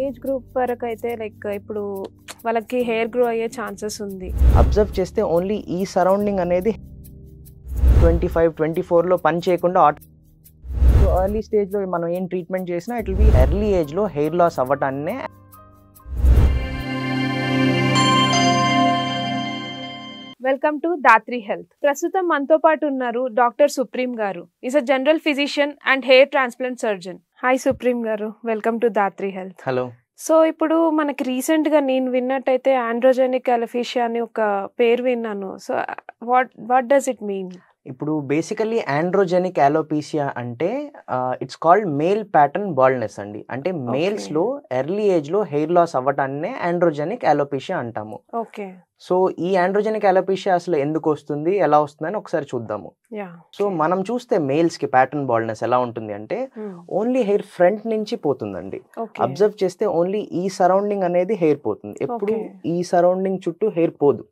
Age group వరకు అయితే like ఇప్పుడు వాళ్ళకి హెయిర్ గ్రో అయ్యే ఛాన్సెస్ ఉంది? అబ్జర్వ్ చేస్తే ఓన్లీ ఈ సరౌండింగ్ అనేది 25-24లో పని చేయకుండా సో ఎర్లీ స్టేజ్లో మనం ఏం ట్రీట్మెంట్ చేసినా ఇట్ విల్ బి ఎర్లీ ఏజ్లో హెయిర్ లాస్ అవ్వటాన్నే. Welcome to Dhatri health. ప్రస్తుతం మనతో పాటు ఉన్నారు doctor Supreem garu. Is a general physician and hair transplant surgeon. Hi Supreem garu, welcome to Dhatri health. Hello. So ఇప్పుడు మనకి రీసెంట్గా నేను విన్నట్టయితే ఆండ్రోజెనిక్ అలోపేషియా అని ఒక పేరు విన్నాను. So what does it mean? ఇప్పుడు బేసికల్లీ ఆండ్రోజెనిక్ అలోపేషియా అంటే it's called male pattern baldness అండి. అంటే మేల్స్లో ఎర్లీ ఏజ్లో హెయిర్ లాస్ అవ్వటాన్నే ఆండ్రోజెనిక్ అలోపేషియా అంటాము. ఓకే. సో ఈ ఆండ్రోజెనిక్ అలోపేషియా అసలు ఎందుకు వస్తుంది, ఎలా వస్తుందని ఒకసారి చూద్దాము. సో మనం చూస్తే మేల్స్ కి ప్యాటర్న్ బాల్డ్నెస్ ఎలా ఉంటుంది అంటే ఓన్లీ హెయిర్ ఫ్రంట్ నుంచి పోతుందండి. అబ్జర్వ్ చేస్తే ఓన్లీ ఈ సరౌండింగ్ అనేది హెయిర్ పోతుంది, ఎప్పుడు ఈ సరౌండింగ్ చుట్టూ హెయిర్ పోదు.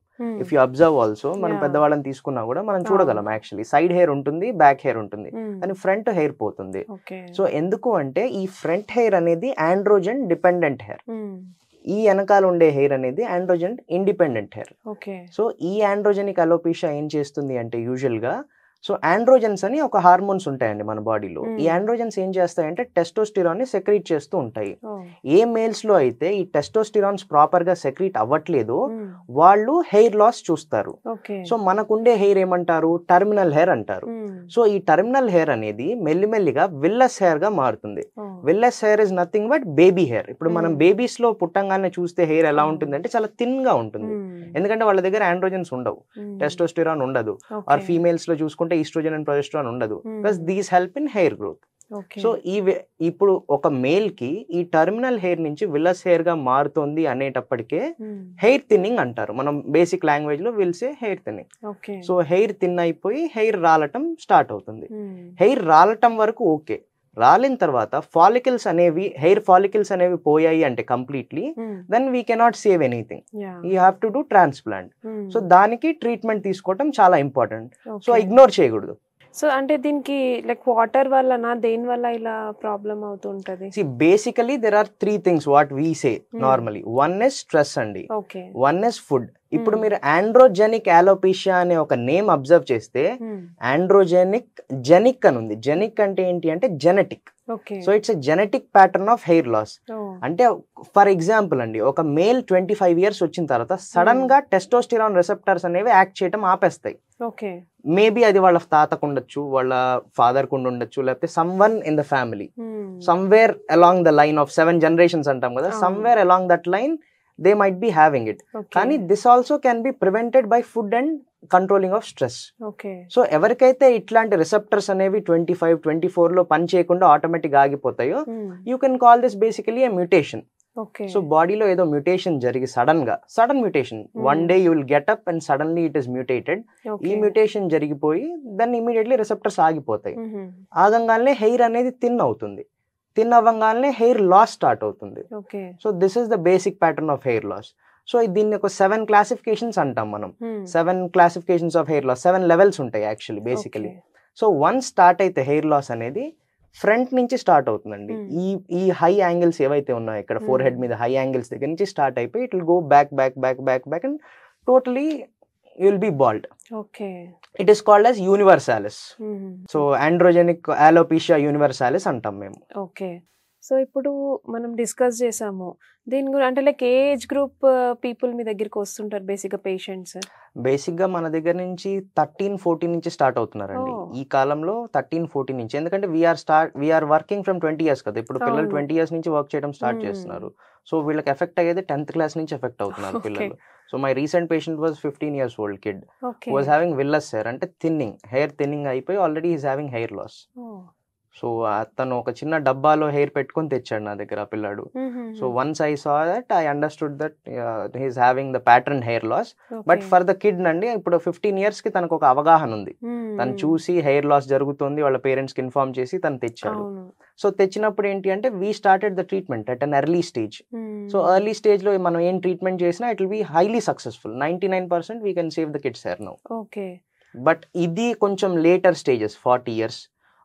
ఇఫ్ యూ అబ్జర్వ్ ఆల్సో మనం పెద్దవాళ్ళని తీసుకున్నా కూడా మనం చూడగలం, యాక్చువల్లీ సైడ్ హెయిర్ ఉంటుంది, బ్యాక్ హెయిర్ ఉంటుంది, కానీ ఫ్రంట్ హెయిర్ పోతుంది. సో ఎందుకు అంటే ఈ ఫ్రంట్ హెయిర్ అనేది ఆండ్రోజెన్ డిపెండెంట్ హెయిర్, ఈ వెనకాల ఉండే హెయిర్ అనేది ఆండ్రోజెన్ ఇండిపెండెంట్ హెయిర్. సో ఈ ఆండ్రోజెనిక్ అలోపేషియా ఏం చేస్తుంది అంటే యూజువల్ గా సో ఆండ్రోజెన్స్ అని ఒక హార్మోన్స్ ఉంటాయండి మన బాడీలో. ఈ ఆండ్రోజెన్స్ ఏం చేస్తాయంటే టెస్టోస్టిరాన్ ని సెక్రీట్ చేస్తూ ఉంటాయి. ఏ మేల్స్ లో అయితే ఈ టెస్టోస్టిరాన్స్ ప్రాపర్ గా సెక్రీట్ అవ్వట్లేదు వాళ్ళు హెయిర్ లాస్ చూస్తారు. సో మనకుండే హెయిర్ ఏమంటారు, టర్మినల్ హెయిర్ అంటారు. సో ఈ టర్మినల్ హెయిర్ అనేది మెల్లిమెల్లిగా విల్లస్ హెయిర్ గా మారుతుంది. విల్లస్ hair is nothing but baby hair. ఇప్పుడు మనం బేబీస్ లో పుట్టంగానే చూస్తే హెయిర్ ఎలా ఉంటుంది అంటే చాలా థిన్ గా ఉంటుంది, ఎందుకంటే వాళ్ళ దగ్గర ఆండ్రోజెన్స్ ఉండవు, టెస్టోస్టిరాన్ ఉండదు. ఆర్ ఫీమేల్స్ లో చూసుకుంటే ఈస్ట్రోజన్ అండ్ ప్రొజెస్టెరాన్ ఉండదు. Plus these help in hair growth. So ఇప్పుడు ఒక మేల్ కి ఈ టర్మినల్ హెయిర్ నుంచి విల్లస్ హెయిర్ గా మారుతుంది అనేటప్పటికే హెయిర్ థిన్నింగ్ అంటారు. మనం బేసిక్ లాంగ్వేజ్ లో will say hair thinning. So hair thin అయిపోయి హెయిర్ రాలటం స్టార్ట్ అవుతుంది. హెయిర్ రాలటం వరకు ఓకే, రాలిన తర్వాత ఫాలికల్స్ అనేవి హెయిర్ ఫాలికల్స్ అనేవి పోయాయి అంటే completely, then we cannot save anything, you have to do transplant. So దానికి ట్రీట్మెంట్ తీసుకోవటం చాలా ఇంపార్టెంట్. సో ఇగ్నోర్ చేయకూడదు. సో అంటే దీనికి లైక్ వాటర్ వల్లనా, దేని వల్ల ఇలా ప్రాబ్లం అవుతుంటది? Basically there are 3 things what we say normally. One is stress అండి, వన్ ఇస్ ఫుడ్. ఇప్పుడు మీరు ఆండ్రోజెనిక్ అలోపేషియా అనే ఒక నేమ్ అబ్జర్వ్ చేస్తే ఆండ్రోజెనిక్ జెనిక్ అని ఉంది. జెనిక్ అంటే ఏంటి అంటే genetic. So it's a genetic pattern of hair loss. అంటే ఫర్ ఎగ్జాంపుల్ అండి, ఒక మేల్ 25 years వచ్చిన తర్వాత సడన్ గా టెస్టోస్టిరాన్ రిసెప్టర్స్ అనేవి యాక్ట్ చేయడం ఆపేస్తాయి. మేబీ అది వాళ్ళ తాతకు ఉండొచ్చు, వాళ్ళ ఫాదర్ కు ఉండొచ్చు, లేకపోతే some one in the family, somewhere along the line of 7 generations అంటాం కదా, somewhere along that line they might be having it. కానీ this also can be prevented by food and controlling of stress. So ఎవరికైతే ఇట్లాంటి receptors అనేవి 25-24లో పని చేయకుండా automatic ఆగిపోతాయో you can call this basically a mutation. So బాడీలో ఏదో మ్యూటేషన్ జరిగి sudden mutation, one day you will get up and suddenly it is mutated. ఈ మ్యూటేషన్ జరిగిపోయి దాన్ని ఇమీడియట్లీ రిసెప్టర్స్ ఆగిపోతాయి. ఆగంగానే హెయిర్ అనేది థిన్ అవుతుంది, థిన్ అవ్వగానే హెయిర్ లాస్ స్టార్ట్ అవుతుంది. So this is the basic pattern of hair loss. So దీన్ని ఒక 7 classifications అంటాం మనం. 7 classifications of hair loss, 7 levels ఉంటాయి actually basically. So once start అయితే హెయిర్ లాస్ అనేది ఫ్రంట్ నుంచి స్టార్ట్ అవుతుందండి. ఈ హై యాంగిల్స్ ఏవైతే ఉన్నాయో ఇక్కడ ఫోర్ హెడ్ మీద హై యాంగిల్స్ దగ్గర నుంచి స్టార్ట్ అయిపోయి it will go back and totally you will be bald. It is called as universalis. So androgenic alopecia universalis అంటాం మేము. సో ఇప్పుడు మనం డిస్కస్ చేసాము దీని గురించి, అంటే లైక్ ఏజ్ గ్రూప్ పీపుల్ మీ దగ్గరికి వస్తుంటారు బేసిక్గా పేషెంట్స్? బేసిక్గా మన దగ్గర నుంచి 13-14 నుంచి స్టార్ట్ అవుతున్నారండి ఈ కాలంలో. 13-14 నుంచి, ఎందుకంటే వీఆర్ వర్కింగ్ ఫ్రమ్ 20 years కదా. ఇప్పుడు పిల్లలు 20 years నుంచి వర్క్ చేయడం స్టార్ట్ చేస్తున్నారు. సో వీళ్ళకి ఎఫెక్ట్ అయ్యేది 10th class నుంచి ఎఫెక్ట్ అవుతున్నారు పిల్లలు. So my recent patient was 15 years old kid who was having villous hair, అంటే హెయిర్ థిన్నింగ్ అయిపోయి already is having hair loss. So అతను ఒక చిన్న డబ్బాలో హెయిర్ పెట్టుకొని తెచ్చాడు నా దగ్గర ఆ పిల్లాడు. So once I saw that I understood that he's having the pattern hair loss. But for the kid నండి ఇప్పుడు 15 years కి తనకు ఒక అవగాహన ఉంది, తను చూసి హెయిర్ లాస్ జరుగుతుంది వాళ్ళ పేరెంట్స్ కి ఇన్ఫార్మ్ చేసి తను తెచ్చాడు. సో తెచ్చినప్పుడు ఏంటి అంటే we started the treatment at an early stage. So early stage లో మనం ఏం ట్రీట్మెంట్ చేసినా it will be highly successful. 99% we can save the kids hair now. But ఇది కొంచెం later stages, 40 years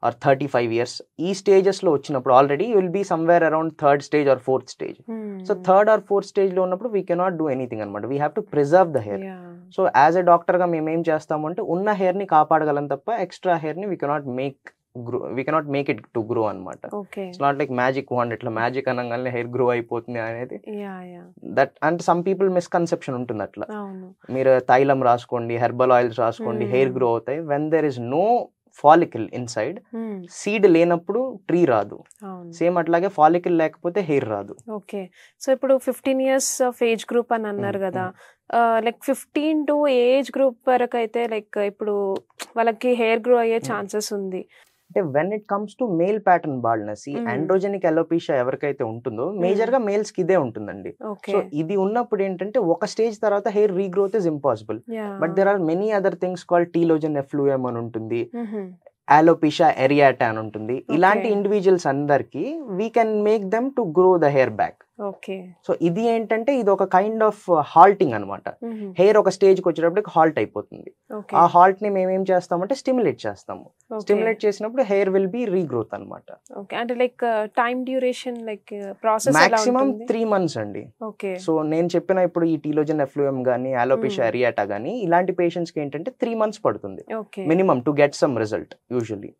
or 35 years ఈ స్టేజెస్ లో వచ్చినప్పుడు already you will be somewhere around 3rd stage or 4th stage. So 3rd or 4th stage లో ఉన్నప్పుడు we cannot do anything అనమాట. We have to preserve the hair. So as a doctor గా మేము ఏం చేస్తామంటే ఉన్న హెయిర్ ని కాపాడగలం తప్ప ఎక్స్ట్రా హెయిర్ ని we cannot make it to grow అనమాట. It's not like magic wand, ఇట్లా మ్యాజిక్ అనగానే హెయిర్ గ్రో అయిపోతుంది అనేది దట్ అంటే సమ్ పీపుల్ మిస్కన్సెప్షన్ ఉంటుంది అట్లా. మీరు తైలం రాసుకోండి, హెర్బల్ ఆయిల్స్ రాసుకోండి, హెయిర్ గ్రో అవుతాయి. When there is no follicle inside, seed లేనప్పుడు ట్రీ రాదు. సేమ్ అట్లాగే ఫాలికల్ లేకపోతే హెయిర్ రాదు. ఓకే, సో ఇప్పుడు 15 years ఆఫ్ ఏజ్ గ్రూప్ అని అన్నారు కదా, లైక్ 15 to ఏజ్ గ్రూప్ వరకు అయితే లైక్ ఇప్పుడు వాళ్ళకి హెయిర్ గ్రో అయ్యే ఛాన్సెస్ ఉంది. అంటే when it comes to male pattern baldness, ఈ ఆండ్రోజెనిక్ అలోపేషియా ఎవరికైతే ఉంటుందో మేజర్ గా మేల్స్ కి ఇదే ఉంటుందండి. సో ఇది ఉన్నప్పుడు ఏంటంటే ఒక స్టేజ్ తర్వాత hair regrowth is impossible. But there are many other things called telogen effluvium అని ఉంటుంది, అలోపేషియా ఎరియాటా అని ఉంటుంది. ఇలాంటి ఇండివిజువల్స్ అందరికి we can make them to grow the hair back. Okay, so ఇది ఏంటంటే ఇది ఒక కైండ్ ఆఫ్ హాల్టింగ్ అనమాట. హెయిర్ ఒక స్టేజ్ కి వచ్చేటప్పటికి హాల్ట్ అయిపోతుంది. ఆ హాల్ట్ ని మేము ఏం చేస్తామంటే స్టిమ్యులేట్ చేస్తాము. స్టిమ్యులేట్ చేసినప్పుడు హెయిర్ విల్ బి రీగ్రోత్ అనమాట. అంటే like time duration like process maximum 3 months అండి. సో నేను చెప్పిన ఇప్పుడు ఈ టీలోజన్ ఎఫ్లూయమ్ గానీ అలోపేషియా ఎరియాటా గానీ ఇలాంటి పేషెంట్స్ కి ఏంటంటే 3 months పడుతుంది minimum to get some result. Usually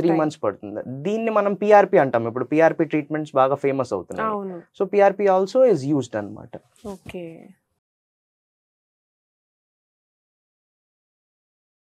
3 months పడుతుంది. దీన్ని మనం పిఆర్పి అంటాం. ఇప్పుడు పిఆర్పి ట్రీట్మెంట్స్ బాగా ఫేమస్ అవుతున్నాయి. So PRP also is used అన్నమాట. ఓకే.